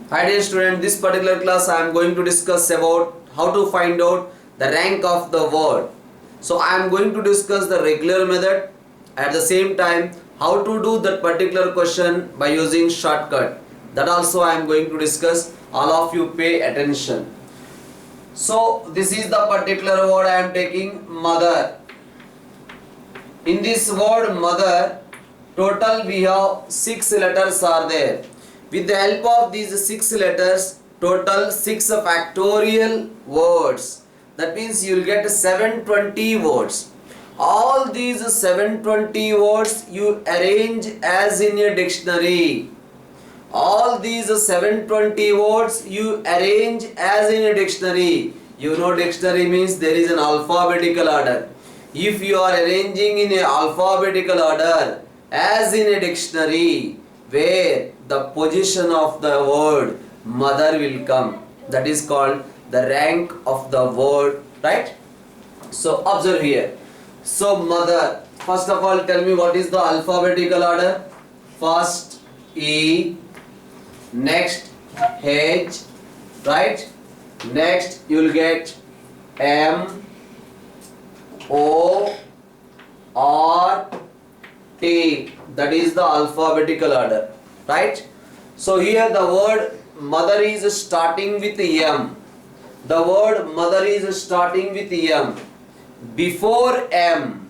Hi dear student, this particular class I am going to discuss about how to find out the rank of the word. So I am going to discuss the regular method, at the same time how to do that particular question by using shortcut. That also I am going to discuss. All of you pay attention. So this is the particular word I am taking, mother. In this word mother, total we have 6 letters are there. With the help of these 6 letters, total 6 factorial words. That means you will get 720 words. All these 720 words you arrange as in a dictionary. All these 720 words you arrange as in a dictionary. You know dictionary means there is an alphabetical order. If you are arranging in a alphabetical order as in a dictionary, where the position of the word mother will come, that is called the rank of the word, right? So observe here. So mother, first of all tell me what is the alphabetical order. First E, next H, right? Next you will get M, O, R, T. That is the alphabetical order, right? So here the word mother is starting with M. The word mother is starting with M. Before M,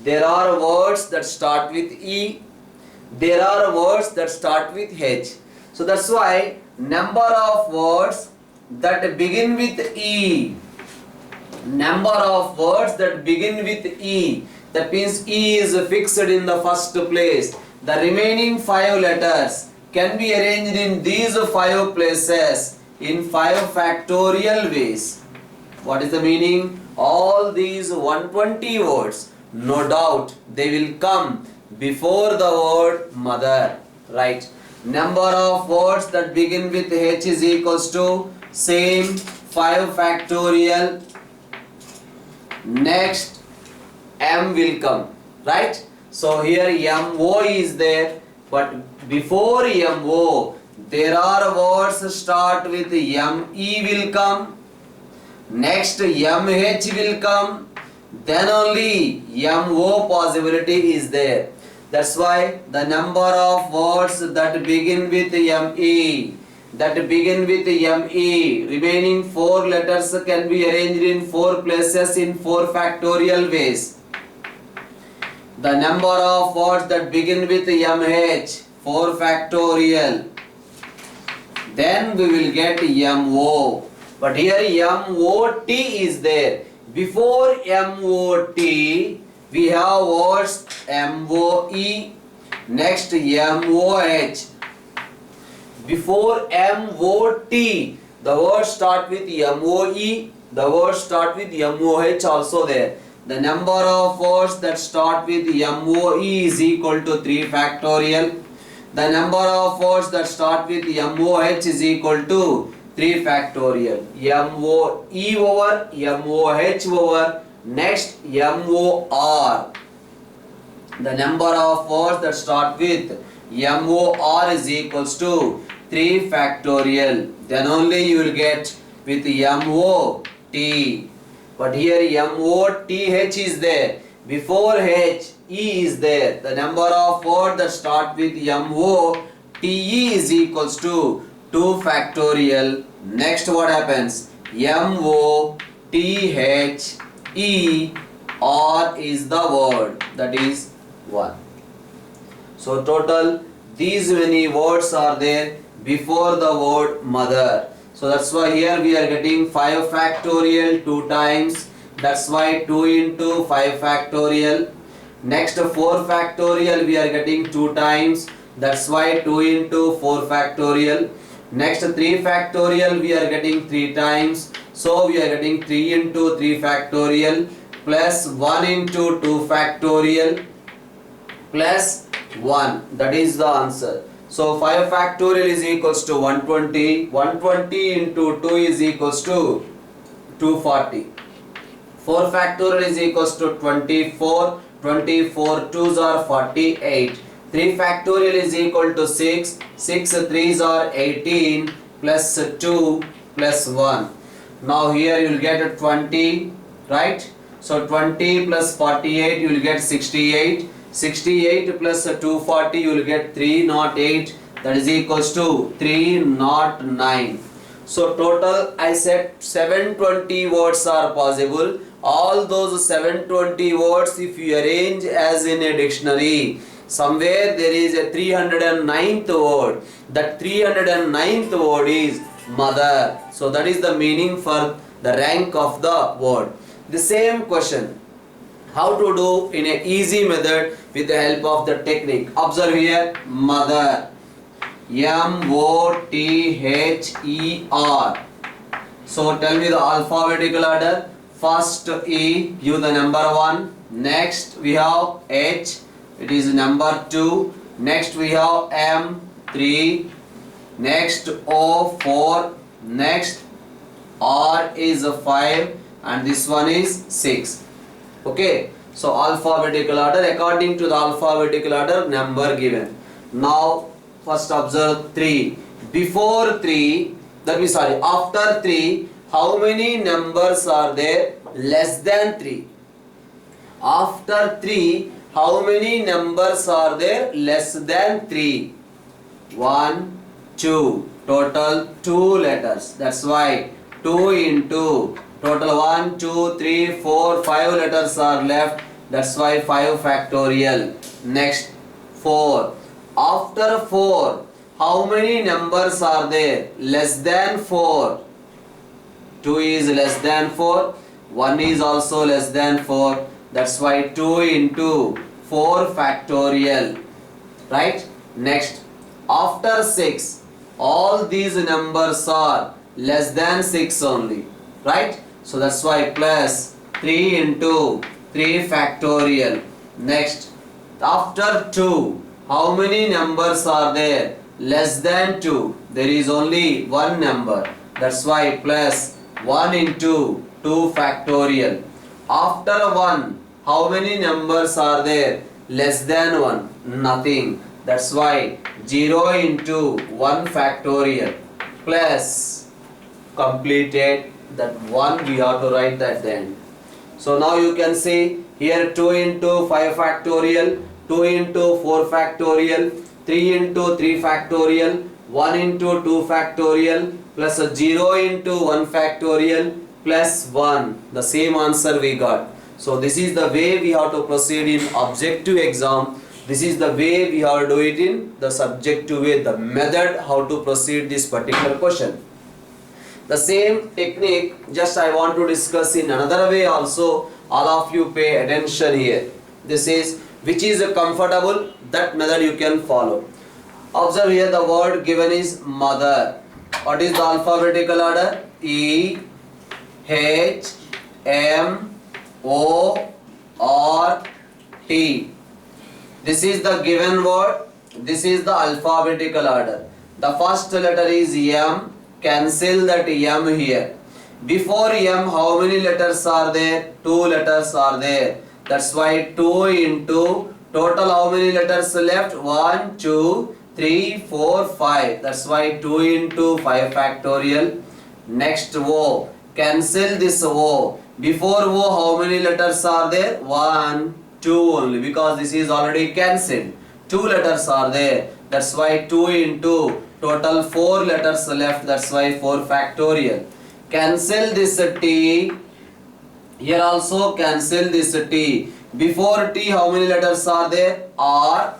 there are words that start with E. There are words that start with H. So that's why number of words that begin with E, number of words that begin with E, that means E is fixed in the first place. The remaining 5 letters can be arranged in these 5 places in 5 factorial ways. What is the meaning? All these 120 words, no doubt they will come before the word mother, right? Number of words that begin with H is equals to same 5 factorial. Next M will come, right? So here MO is there, but before MO there are words start with ME will come. Next MH will come, then only MO possibility is there. That's why the number of words that begin with ME, remaining 4 letters can be arranged in 4 places in 4 factorial ways. The number of words that begin with MH, 4 factorial. Then we will get MO. But here MOT is there. Before MOT, we have words MOE, next MOH. Before MOT, the word start with MOE, the word start with MOH also there. The number of words that start with MOE is equal to 3 factorial. The number of words that start with MOH is equal to 3 factorial. MOE over MOH over, next MOR. The number of words that start with MOR is equals to 3 factorial. Then only you will get with MOT. But here MOTH is there. Before H, E is there. The number of words that start with MOTE is equals to 2 factorial. Next what happens? MOTHER is the word, that is 1. So total these many words are there before the word mother. So that's why here we are getting 5 factorial 2 times. That's why 2 into 5 factorial. Next 4 factorial we are getting 2 times. That's why 2 into 4 factorial. Next 3 factorial we are getting 3 times. So we are getting 3 into 3 factorial plus 1 into 2 factorial plus 1. That is the answer. So 5 factorial is equals to 120. 120 into 2 is equals to 240. 4 factorial is equals to 24. 24 2s are 48. 3 factorial is equal to 6. 6 3s are 18 plus 2 plus 1. Now here you will get 20, right? So 20 plus 48 you will get 68. 68 plus 240 you will get 308. That is equals to 309. So total I said 720 words are possible. All those 720 words if you arrange as in a dictionary, somewhere there is a 309th word. That 309th word is mother. So that is the meaning for the rank of the word. The same question, how to do in a easy method with the help of the technique. Observe here, mother. M-O-T-H-E-R. So tell me the alphabetical order. First E, give the number 1. Next we have H, it is number 2. Next we have M, 3. Next O, 4. Next R is 5. And this one is 6. Okay. So alphabetical order, according to the alphabetical order, number given. Now first observe 3. Before 3, after 3, how many numbers are there less than 3? After 3, how many numbers are there less than 3? 1, 2. Total 2 letters. That's why 2 into total 1, 2, 3, 4, 5 letters are left. That's why 5 factorial. Next 4. After 4, how many numbers are there less than 4? 2 is less than 4. 1 is also less than 4. That's why 2 into 4 factorial. Right? Next, after 6, all these numbers are less than 6 only. Right? So that's why plus 3 into 3 factorial. Next, after 2, how many numbers are there less than 2? There is only one number. That's why plus 1 into 2 factorial. After 1, how many numbers are there less than 1? Nothing. That's why 0 into 1 factorial plus completed. That 1 we have to write at the end. So now you can see here 2 into 5 factorial, 2 into 4 factorial, 3 into 3 factorial, 1 into 2 factorial plus 0 into 1 factorial plus 1. The same answer we got. So this is the way we have to proceed in objective exam. This is the way we have to do it in the subjective way, the method how to proceed this particular question. The same technique just I want to discuss in another way also. All of you pay attention here. This is which is comfortable, that method you can follow. Observe here, the word given is mother. What is the alphabetical order? E, H, M, O, R, T. This is the given word. This is the alphabetical order. The first letter is M. Cancel that M here. Before M, how many letters are there? 2 letters are there. That's why 2 into total how many letters left? 1, 2, 3, 4, 5. That's why 2 into 5 factorial. Next O. Cancel this O. Before O, how many letters are there? 1, 2 only, because this is already cancelled. 2 letters are there. That's why 2 into total 4 letters left. That's why 4 factorial. Cancel this T. Here also cancel this T. Before T, how many letters are there? R,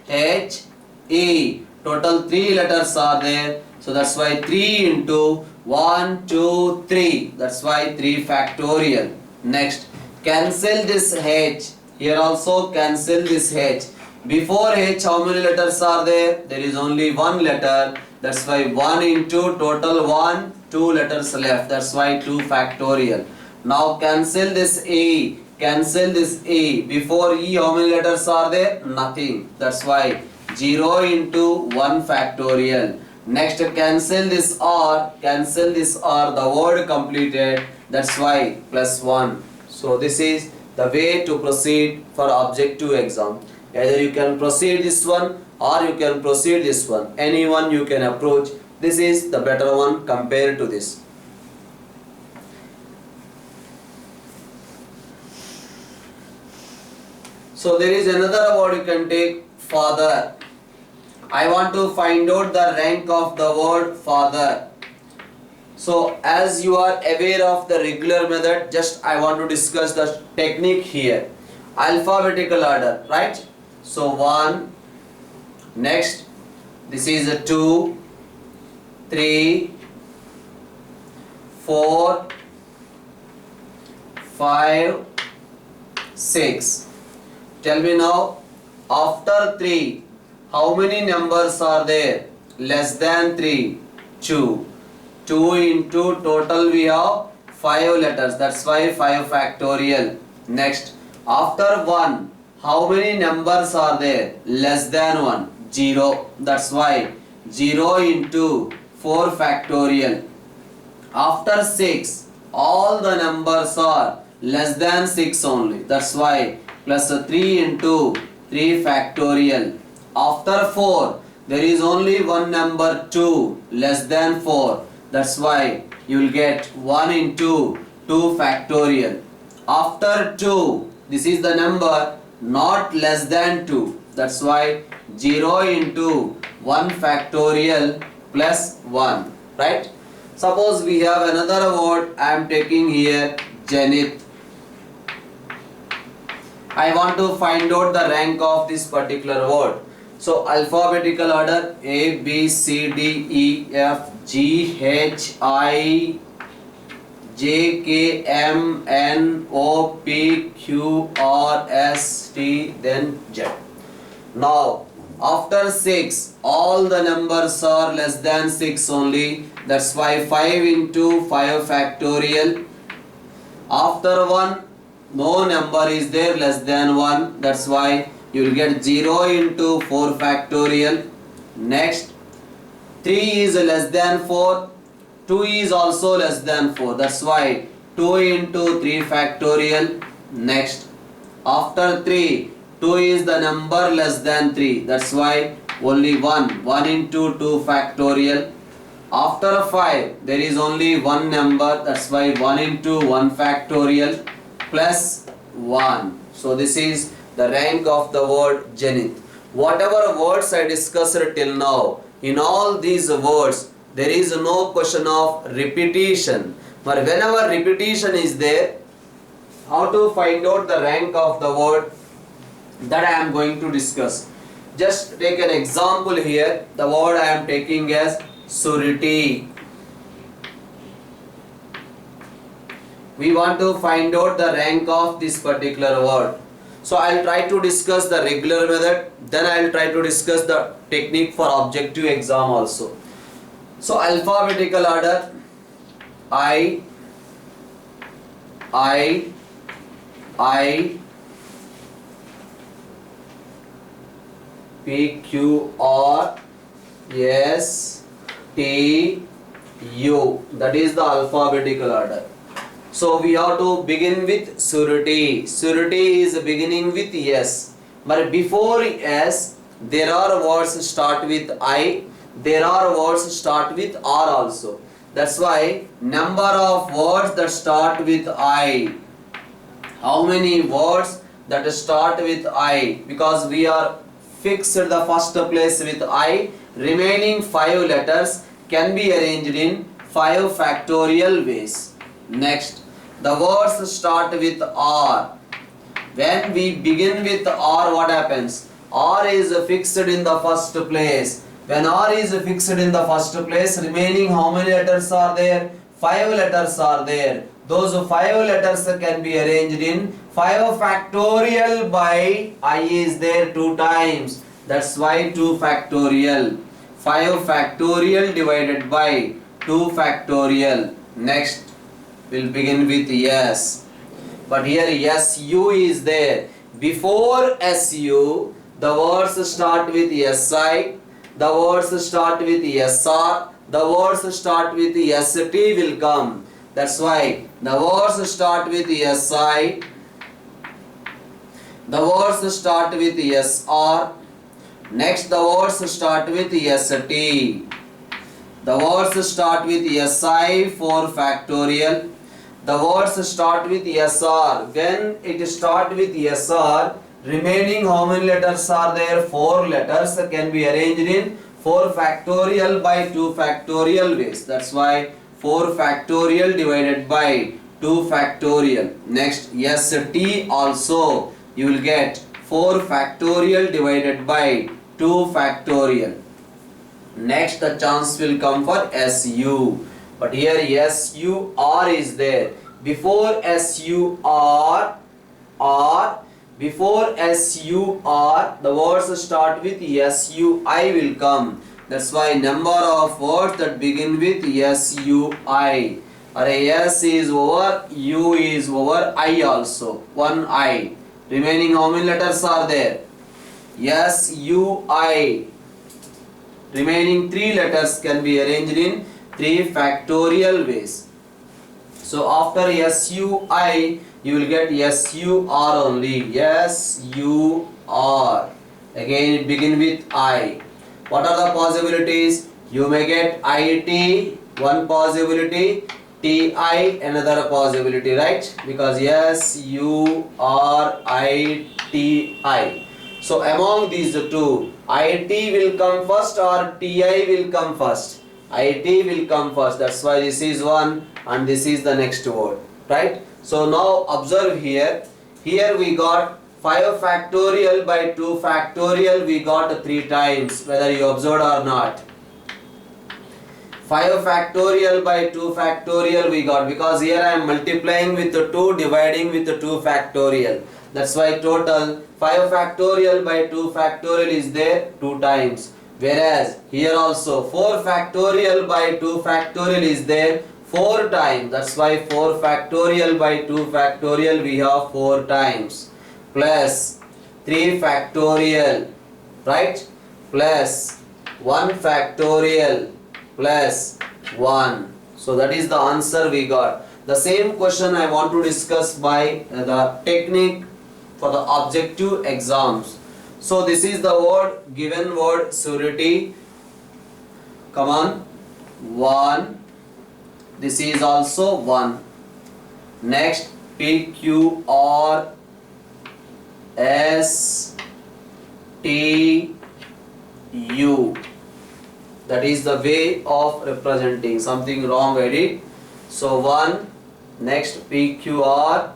H, E. Total 3 letters are there. So that's why 3 into 1, 2, 3. That's why 3 factorial. Next, cancel this H. Here also cancel this H. Before H, how many letters are there? There is only 1 letter. That's why 1 into total 1, 2 letters left. That's why 2 factorial. Now cancel this E. Cancel this E. Before E, how many letters are there? Nothing. That's why 0 into 1 factorial. Next, cancel this R. Cancel this R. The word completed. That's why plus 1. So this is the way to proceed for objective exam. Either you can proceed this one or you can proceed this one. Any one you can approach. This is the better one compared to this. So there is another word you can take, father. I want to find out the rank of the word father. So as you are aware of the regular method, just I want to discuss the technique here. Alphabetical order, right? So 1, next this is a 2, 3, 4, 5, 6. Tell me now, after 3, how many numbers are there? Less than 3, 2. 2 into total we have 5 letters. That's why 5 factorial. Next, after 1, how many numbers are there? Less than 1, 0. That's why 0 into 4 factorial. After 6, all the numbers are less than 6 only. That's why plus 3 into 3 factorial. After 4, there is only one number 2 less than 4. That's why you will get 1 into 2 factorial. After 2, this is the number not less than 2. That's why 0 into 1 factorial plus 1. Right? Suppose we have another word I am taking here, Zenith. I want to find out the rank of this particular word. So alphabetical order A, B, C, D, E, F, G, H, I, J, K, M, N, O, P, Q, R, S, T, then Z. Now after 6, all the numbers are less than 6 only. That's why 5 into 5 factorial. After 1, no number is there less than 1. That's why you will get 0 into 4 factorial. Next, 3 is less than 4. 2 is also less than 4. That's why 2 into 3 factorial. Next, after 3, 2 is the number less than 3. That's why only 1. 1 into 2 factorial. After 5, there is only one number. That's why 1 into 1 factorial plus 1. So this is the rank of the word Zenith. Whatever words I discussed till now, in all these words, there is no question of repetition. But whenever repetition is there, how to find out the rank of the word, that I am going to discuss. Just take an example here. The word I am taking as surety. We want to find out the rank of this particular word. So I will try to discuss the regular method, then I will try to discuss the technique for objective exam also. So alphabetical order, I, P, Q, R, S, T, U. That is the alphabetical order. So we have to begin with surety. Surety is beginning with S. But before S, there are words start with I. There are words start with R also. That's why number of words that start with I. How many words that start with I? Because we are fixed the first place with I. Remaining 5 letters can be arranged in 5 factorial ways. Next, the words start with R. When we begin with R, what happens? R is fixed in the first place. When R is fixed in the first place, remaining how many letters are there? 5 letters are there. Those 5 letters can be arranged in 5 factorial by I is there 2 times. That's why 2 factorial. 5 factorial divided by 2 factorial. Next, we'll begin with S. But here SU is there. Before SU, the words start with SI, the words start with SR, the words start with ST will come. That's why the words start with SI, The words start with SR. Next, the words start with ST. The words start with SI for factorial. The words start with SR. When it start with SR, remaining how many letters are there? 4 letters can be arranged in 4 factorial by 2 factorial ways. That's why 4 factorial divided by 2 factorial. Next, ST also you will get 4 factorial divided by 2 factorial. Next, the chance will come for SU. But here SUR is there. Before SUR, before SUR, the words start with SUI will come. That's why number of words that begin with SUI. Or S is over, U is over, I also. One I. Remaining how many letters are there? SUI. Remaining 3 letters can be arranged in 3 factorial ways. So after SUI, you will get SUR only. SUR. Again it begin with I. What are the possibilities? You may get IT, one possibility, TI, another possibility, right? Because SURITI. So among these two, IT will come first or TI will come first? IT will come first. That's why this is one and this is the next word, right? So now observe here. Here we got 5 factorial by 2 factorial. We got 3 times, whether you observed or not. 5 factorial by 2 factorial we got, because here I am multiplying with the 2, dividing with the 2 factorial. That's why total 5 factorial by 2 factorial is there 2 times. Whereas here also 4 factorial by 2 factorial is there 4 times. That's why 4 factorial by 2 factorial we have 4 times. Plus 3 factorial, right? Plus 1 factorial plus 1. So that is the answer we got. The same question I want to discuss by the technique for the objective exams. So this is the word, given word surety. Come on. 1. This is also 1. Next, PQRSTU. That is the way of representing. Something wrong I did. So 1. Next, PQRST.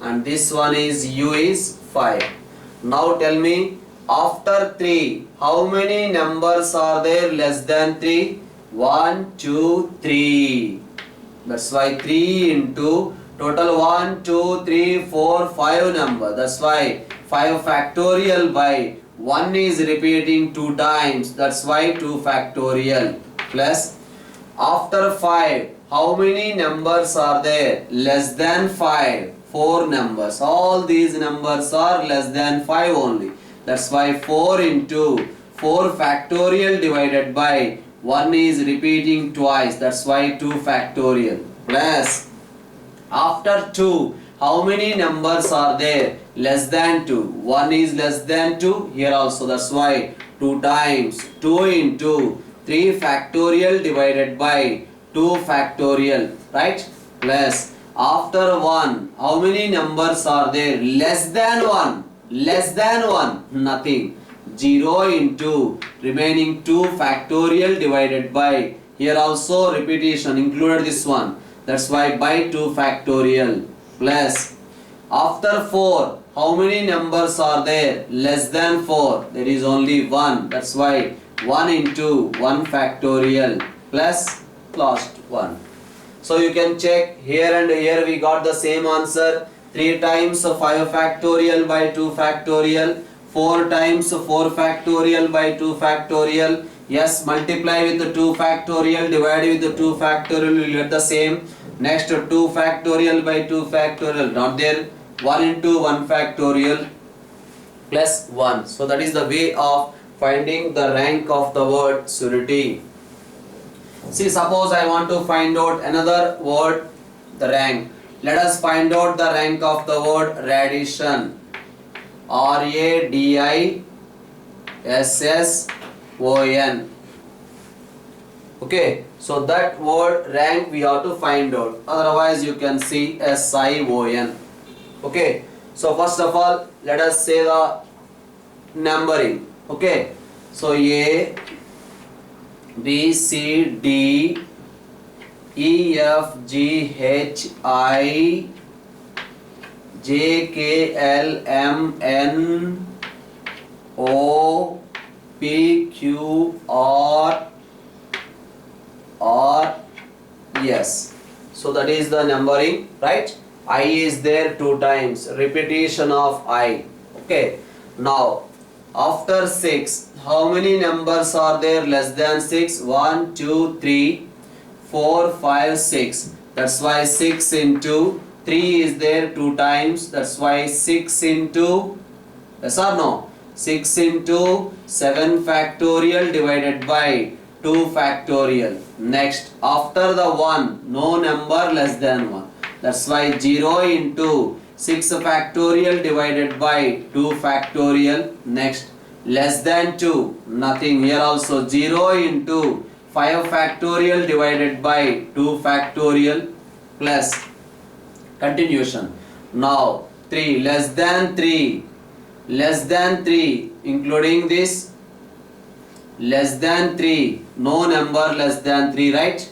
And this one is U is 5. Now tell me, after 3, how many numbers are there less than 3? 1, 2, 3. That's why 3 into total 1, 2, 3, 4, 5 number. That's why 5 factorial by 1 is repeating 2 times. That's why 2 factorial. Plus, after 5, how many numbers are there less than 5? 4 numbers. All these numbers are less than 5 only. That's why 4 into 4 factorial divided by 1 is repeating twice. That's why 2 factorial. Plus, after 2, how many numbers are there less than 2? 1 is less than 2. Here also. That's why 2 times. 2 into 3 factorial divided by 2 factorial. Right? Plus, after 1, how many numbers are there less than 1? Less than 1, nothing. 0 into remaining 2 factorial divided by, here also repetition included this one. That's why by 2 factorial. Plus, after 4, how many numbers are there less than 4? There is only 1. That's why 1 into 1 factorial plus last 1. So you can check here and here we got the same answer. 3 times 5 factorial by 2 factorial. 4 times 4 factorial by 2 factorial. Yes, multiply with the 2 factorial, divide with the 2 factorial, you will get the same. Next, 2 factorial by 2 factorial, not there. 1 into 1 factorial plus 1. So that is the way of finding the rank of the word surety. See, suppose I want to find out another word, the rank. Let us find out the rank of the word radisson. Radisson. Okay, so that word rank we have to find out. Otherwise, you can see SION. Okay, so first of all, let us say the numbering. Okay, so A, B, C, D, E, F, G, H, I, J, K, L, M, N, O, P, Q, R, S. So that is the numbering, right? I is there 2 times, repetition of I. Okay, now after 6, how many numbers are there less than 6? 1, 2, 3, 4, 5, 6. That's why 6 into 3 is there 2 times. That's why 6 into, yes or no? 6 into 7 factorial divided by 2 factorial. Next, after the 1, no number less than 1. That's why 0 into 6 factorial divided by 2 factorial. Next, less than 2, nothing. Here also 0 into 5 factorial divided by 2 factorial plus continuation. Now 3, less than 3, including this, less than 3, no number less than 3, right?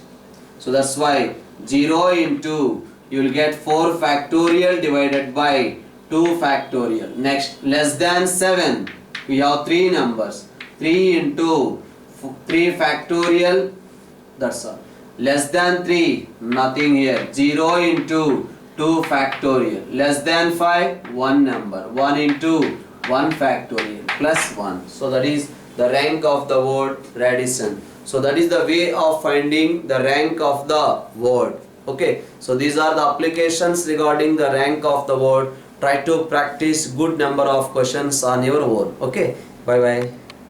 So that's why 0 into, you will get 4 factorial divided by 2 factorial. Next, less than 7, we have 3 numbers, 3 into 3 factorial, that's all. Less than 3, nothing here, 0 into 2 factorial. Less than 5, 1 number, 1 into 1 factorial plus 1. So that is the rank of the word radisson. So that is the way of finding the rank of the word. Okay, so these are the applications regarding the rank of the word. Try to practice good number of questions on your own. Okay, bye bye.